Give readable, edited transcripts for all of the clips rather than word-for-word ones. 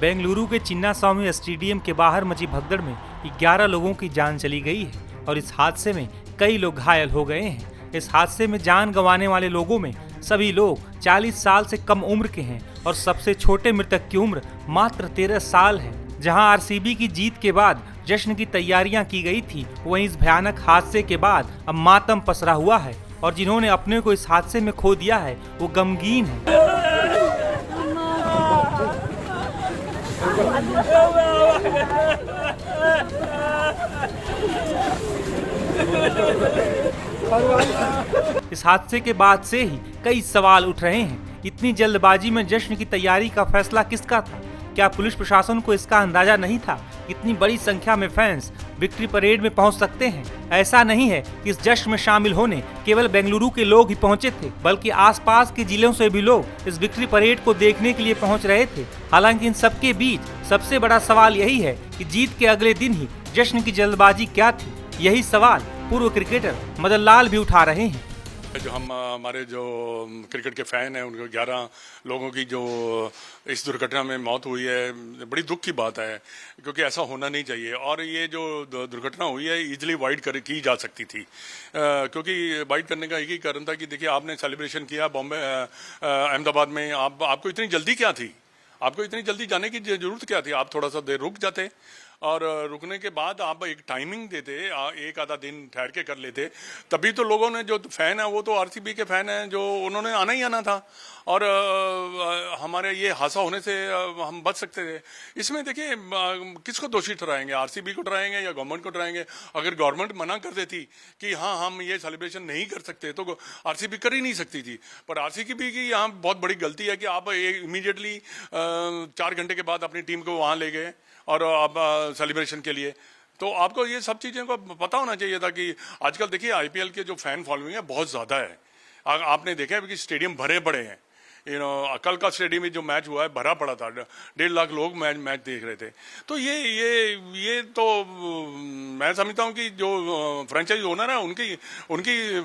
बेंगलुरु के चिन्नास्वामी स्टेडियम के बाहर मची भगदड़ में 11 लोगों की जान चली गई है और इस हादसे में कई लोग घायल हो गए हैं। इस हादसे में जान गंवाने वाले लोगों में सभी लोग 40 साल से कम उम्र के हैं और सबसे छोटे मृतक की उम्र मात्र 13 साल है। जहां आरसीबी की जीत के बाद जश्न की तैयारियां की गई थी, वहीं इस भयानक हादसे के बाद अब मातम पसरा हुआ है और जिन्होंने अपने को इस हादसे में खो दिया है वो गमगीन है। इस हादसे के बाद से ही कई सवाल उठ रहे हैं। इतनी जल्दबाजी में जश्न की तैयारी का फैसला किसका था? क्या पुलिस प्रशासन को इसका अंदाजा नहीं था? इतनी बड़ी संख्या में फैंस विक्ट्री परेड में पहुंच सकते हैं। ऐसा नहीं है कि इस जश्न में शामिल होने केवल बेंगलुरु के लोग ही पहुंचे थे, बल्कि आसपास के जिलों से भी लोग इस विक्ट्री परेड को देखने के लिए पहुंच रहे थे। हालांकि इन सबके बीच सबसे बड़ा सवाल यही है कि जीत के अगले दिन ही जश्न की जल्दबाजी क्या थी? यही सवाल पूर्व क्रिकेटर मदन लाल भी उठा रहे हैं। जो हमारे जो क्रिकेट के फैन हैं, उनको 11 लोगों की जो इस दुर्घटना में मौत हुई है, बड़ी दुख की बात है, क्योंकि ऐसा होना नहीं चाहिए। और ये जो दुर्घटना हुई है इजीली वाइड की जा सकती थी, क्योंकि वाइड करने का एक ही कारण था कि देखिए, आपने सेलिब्रेशन किया बॉम्बे अहमदाबाद में, आपको इतनी जल्दी क्या थी? आपको इतनी जल्दी जाने की जरूरत क्या थी? आप थोड़ा सा देर रुक जाते और रुकने के बाद आप एक टाइमिंग देते, एक आधा दिन ठहर के कर लेते, तभी तो लोगों ने, जो फैन है वो तो आरसीबी के फैन हैं, जो उन्होंने आना ही आना था और हमारे ये हादसा होने से हम बच सकते थे। इसमें देखिए, किसको दोषी ठहराएंगे? आरसीबी को ठहराएंगे या गवर्नमेंट को ठहराएंगे? अगर गवर्नमेंट मना कर देती कि हाँ हम ये सेलिब्रेशन नहीं कर सकते, तो आरसीबी कर ही नहीं सकती थी। पर आरसीबी की यहाँ बहुत बड़ी गलती है कि आप इमीडिएटली 4 घंटे के बाद अपनी टीम को वहाँ ले गए और अब सेलिब्रेशन के लिए। तो आपको ये सब चीज़ें को पता होना चाहिए था कि आजकल देखिए आईपीएल के जो फैन फॉलोइंग है बहुत ज़्यादा है। आपने देखा है कि स्टेडियम भरे पड़े हैं। कल का स्टेडियम में जो मैच हुआ है भरा पड़ा था, 1.5 लाख लोग मैच देख रहे थे। तो ये तो मैं समझता हूँ कि जो फ्रेंचाइज ओनर है उनकी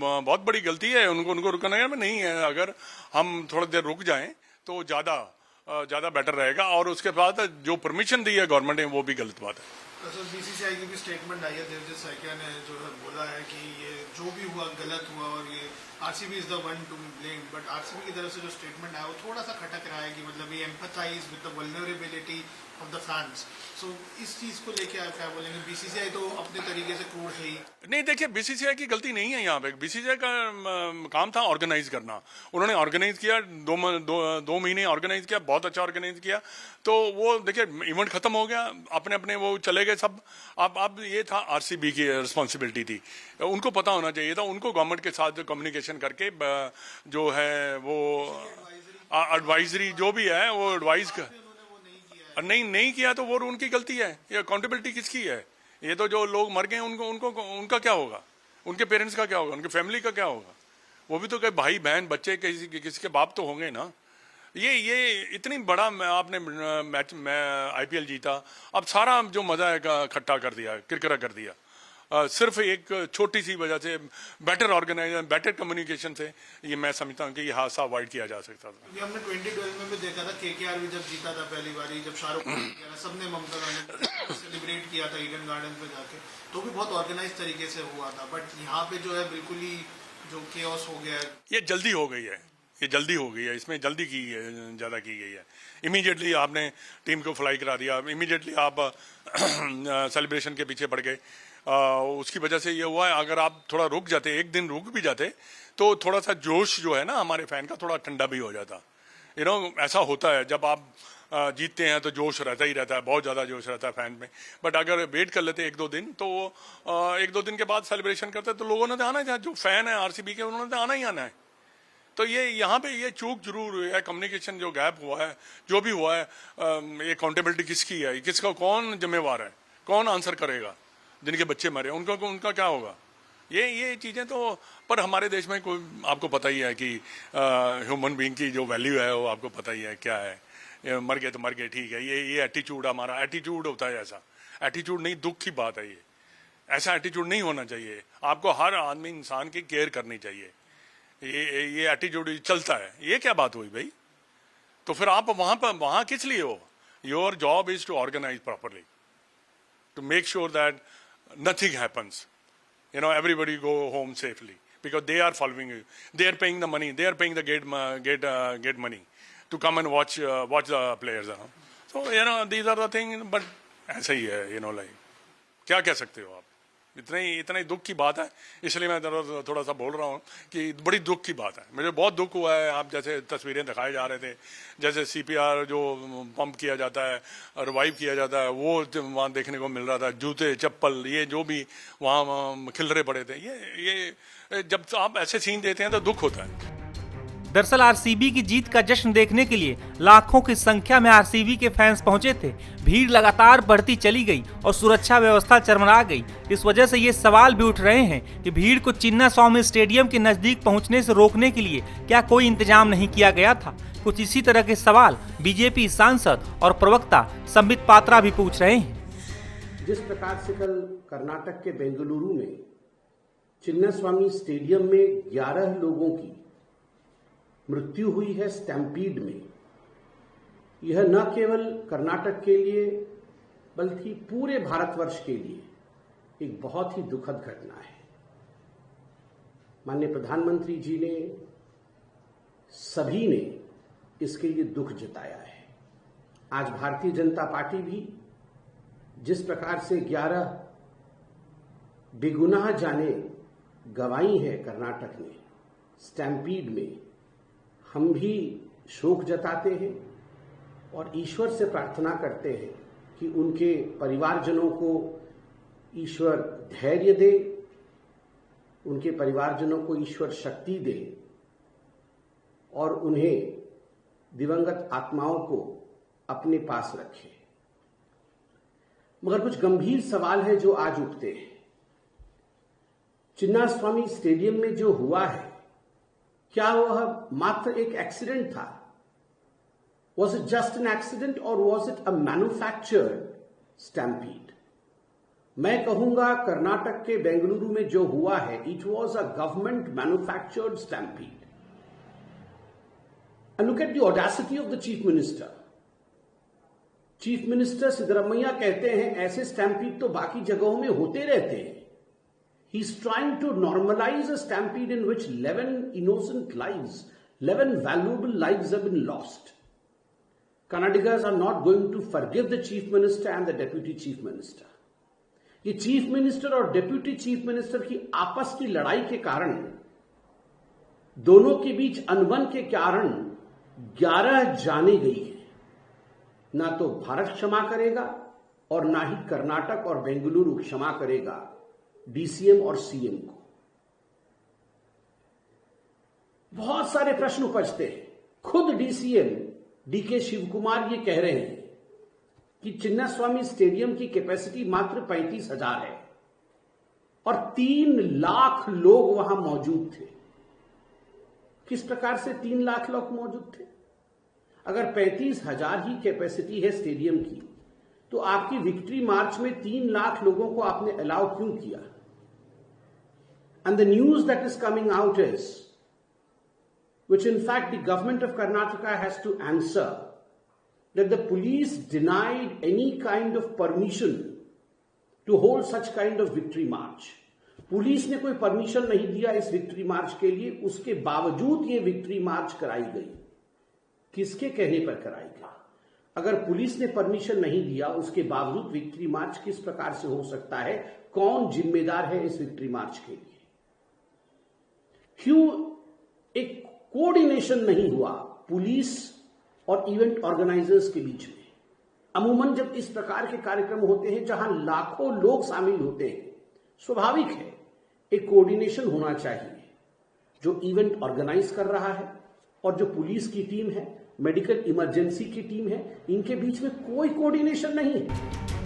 बहुत बड़ी गलती है। उनको रुकने में नहीं है। अगर हम थोड़ा देर रुक जाएं तो ज़्यादा बेटर रहेगा। और उसके बाद जो परमिशन दी है गवर्नमेंट ने वो भी गलत बात है। सर, बीसीसीआई की भी स्टेटमेंट आई है, देवजीत सैकिया ने जो है बोला है कि ये जो भी हुआ गलत हुआ और ये RCB is the one two blame. But RCB की तरफ से जो स्टेटमेंट आया वो थोड़ा सा खटक रहा है कि मतलब ये empathise with the vulnerability of the fans. So इस चीज को लेके आप क्या बोलेंगे? बीसीसीआई तो अपने तरीके से क्रूर है ही नहीं। देखिए, बीसीसीआई की गलती नहीं है यहाँ पे। बीसीसीआई का काम था ऑर्गेनाइज करना। उन्होंने ऑर्गेनाइज किया, दो महीने ऑर्गेनाइज किया, बहुत अच्छा ऑर्गेनाइज किया। तो वो देखिए, इवेंट खत्म हो गया, अपने अपने वो चले गए सब। अब ये था आरसीबी की रिस्पॉन्सिबिलिटी थी, उनको पता होना चाहिए था। उनको गवर्नमेंट के साथ कम्युनिकेशन करके जो है वो एडवाइजरी जो भी है वो एडवाइज नहीं किया तो वो उनकी गलती है। ये अकाउंटेबिलिटी किसकी है? ये तो जो लोग मर गए उनका क्या होगा? उनके पेरेंट्स का क्या होगा? उनके फैमिली का क्या होगा? वो भी तो कई भाई बहन बच्चे किसी के बाप तो होंगे ना। ये इतनी बड़ा आपने मैच में आईपीएल जीता, अब सारा जो मजा है खट्टा कर दिया, किरकिरा कर दिया। सिर्फ एक छोटी सी वजह से, बेटर ऑर्गेनाइजेशन, बेटर कम्युनिकेशन से ये मैं समझता हूँ कि ये हादसा अवॉइड किया जा सकता था। ये हमने 2012 में भी देखा था, केकेआर भी जब जीता था पहली बार, जब शाहरुख खान सबने ममता ने सेलिब्रेट किया था ईडन गार्डन पे जाके, तो भी बहुत ऑर्गेनाइज तरीके से हुआ था। बट यहाँ पे जो है बिल्कुल ही जो केओस हो गया है। ये जल्दी हो गई है, इसमें जल्दी ज़्यादा की गई है। इमीडिएटली आपने टीम को फ्लाई करा दिया, इमीडिएटली आप सेलिब्रेशन के पीछे पड़ गए। उसकी वजह से ये हुआ है। अगर आप थोड़ा रुक जाते, एक दिन रुक भी जाते, तो थोड़ा सा जोश जो है ना हमारे फैन का थोड़ा ठंडा भी हो जाता। ऐसा होता है, जब आप जीतते हैं तो जोश रहता ही रहता है, बहुत ज़्यादा जोश रहता है फैन में। बट अगर वेट कर लेते 1-2 दिन, तो 1-2 दिन के बाद सेलिब्रेशन करते तो लोगों ने तो आना ही, जो फैन है आरसीबी के उन्होंने तो आना ही आना है। तो ये यहाँ पे ये चूक जरूर हुई है, कम्युनिकेशन जो गैप हुआ है, जो भी हुआ है, ये अकाउंटेबिलिटी किसकी है? किसका, कौन जिम्मेवार है? कौन आंसर करेगा? जिनके बच्चे मरे उनका क्या होगा? ये चीज़ें तो, पर हमारे देश में कोई, आपको पता ही है कि ह्यूमन बीइंग की जो वैल्यू है वो आपको पता ही है क्या है। मर गए तो मर गए, ठीक है। ये एटीट्यूड, हमारा एटीट्यूड होता है ऐसा। एटीट्यूड नहीं, दुख की बात है ये। ऐसा एटीट्यूड नहीं होना चाहिए। आपको हर आदमी, इंसान की केयर करनी चाहिए। ये एटीट्यूड चलता है, ये क्या बात हुई भाई? तो फिर आप वहाँ किस लिए हो? Your job is to organize properly, to make sure that nothing happens. Everybody go home safely because they are following you. They are paying the money. They are paying the gate money to come and watch the players. So these are the things. But ऐसा ही है, like क्या कह सकते हो आप? इतना ही दुख की बात है, इसलिए मैं थोड़ा सा बोल रहा हूँ कि बड़ी दुख की बात है। मुझे बहुत दुख हुआ है। आप जैसे तस्वीरें दिखाए जा रहे थे, जैसे CPR जो पंप किया जाता है, रिवाइव किया जाता है, वो वहाँ देखने को मिल रहा था। जूते चप्पल ये जो भी वहाँ खिलरे पड़े थे, ये जब आप ऐसे सीन देते हैं तो दुख होता है। दरअसल आरसीबी की जीत का जश्न देखने के लिए लाखों की संख्या में आरसीबी के फैंस पहुंचे थे। भीड़ लगातार बढ़ती चली गई और सुरक्षा व्यवस्था चरमरा गई। इस वजह से ये सवाल भी उठ रहे हैं कि भीड़ को चिन्नास्वामी स्टेडियम के नजदीक पहुंचने से रोकने के लिए क्या कोई इंतजाम नहीं किया गया था। कुछ इसी तरह के सवाल बीजेपी सांसद और प्रवक्ता संबित पात्रा भी पूछ रहे हैं। जिस प्रकार से कल कर्नाटक के बेंगलुरु में चिन्नास्वामी स्टेडियम में 11 लोगों की मृत्यु हुई है स्टैम्पीड में, यह न केवल कर्नाटक के लिए बल्कि पूरे भारतवर्ष के लिए एक बहुत ही दुखद घटना है। माननीय प्रधानमंत्री जी ने, सभी ने इसके लिए दुख जताया है। आज भारतीय जनता पार्टी भी जिस प्रकार से 11 बेगुनाह जाने गंवाई है कर्नाटक ने स्टैम्पीड में, हम भी शोक जताते हैं और ईश्वर से प्रार्थना करते हैं कि उनके परिवारजनों को ईश्वर धैर्य दे, उनके परिवारजनों को ईश्वर शक्ति दे और उन्हें दिवंगत आत्माओं को अपने पास रखे। मगर कुछ गंभीर सवाल है जो आज उठते हैं। चिन्नास्वामी स्टेडियम में जो हुआ है, क्या वह मात्र एक एक्सीडेंट था? Was it just an accident or was it a manufactured stampede? मैं कहूंगा कर्नाटक के बेंगलुरु में जो हुआ है, it was a government manufactured stampede. And look at the audacity of the chief minister. Chief minister Siddaramaiah कहते हैं ऐसे स्टैम्पीड तो बाकी जगहों में होते रहते हैं। He's trying to normalize a stampede in which 11 innocent lives, 11 valuable lives have been lost. Kannadigas are not going to forgive the chief minister and the deputy chief minister. ये चीफ मिनिस्टर और deputy chief minister की आपस की लड़ाई के कारण, दोनों के बीच अनबन के कारण 11 जाने गई है। ना तो भारत क्षमा करेगा और ना ही कर्नाटक और बेंगलुरु क्षमा करेगा डीसीएम और सीएम को। बहुत सारे प्रश्न उपजते हैं। खुद डीसीएम डीके शिवकुमार ये कह रहे हैं कि चिन्नास्वामी स्टेडियम की कैपेसिटी मात्र 35,000 है और 3 लाख लोग वहां मौजूद थे। किस प्रकार से 3 लाख लोग मौजूद थे? अगर 35,000 ही कैपेसिटी है स्टेडियम की, तो आपकी विक्ट्री मार्च में 3 लाख लोगों को आपने अलाउ क्यों किया? And the news that is coming out is, which in fact the government of Karnataka has to answer, that the police denied any kind of permission to hold such kind of victory march. Police ने कोई permission नहीं दिया इस victory मार्च के लिए, उसके बावजूद ये विक्ट्री मार्च कराई गई। किसके कहने पर कराई गई? अगर पुलिस ने परमिशन नहीं दिया, उसके बावजूद विक्ट्री मार्च किस प्रकार से हो सकता है? कौन जिम्मेदार है इस विक्ट्री मार्च के लिए? क्यों एक कोऑर्डिनेशन नहीं हुआ पुलिस और इवेंट ऑर्गेनाइजर्स के बीच में? अमूमन जब इस प्रकार के कार्यक्रम होते हैं जहां लाखों लोग शामिल होते हैं, स्वाभाविक है एक कोऑर्डिनेशन होना चाहिए। जो इवेंट ऑर्गेनाइज कर रहा है और जो पुलिस की टीम है, मेडिकल इमरजेंसी की टीम है, इनके बीच में कोई कोऑर्डिनेशन नहीं है।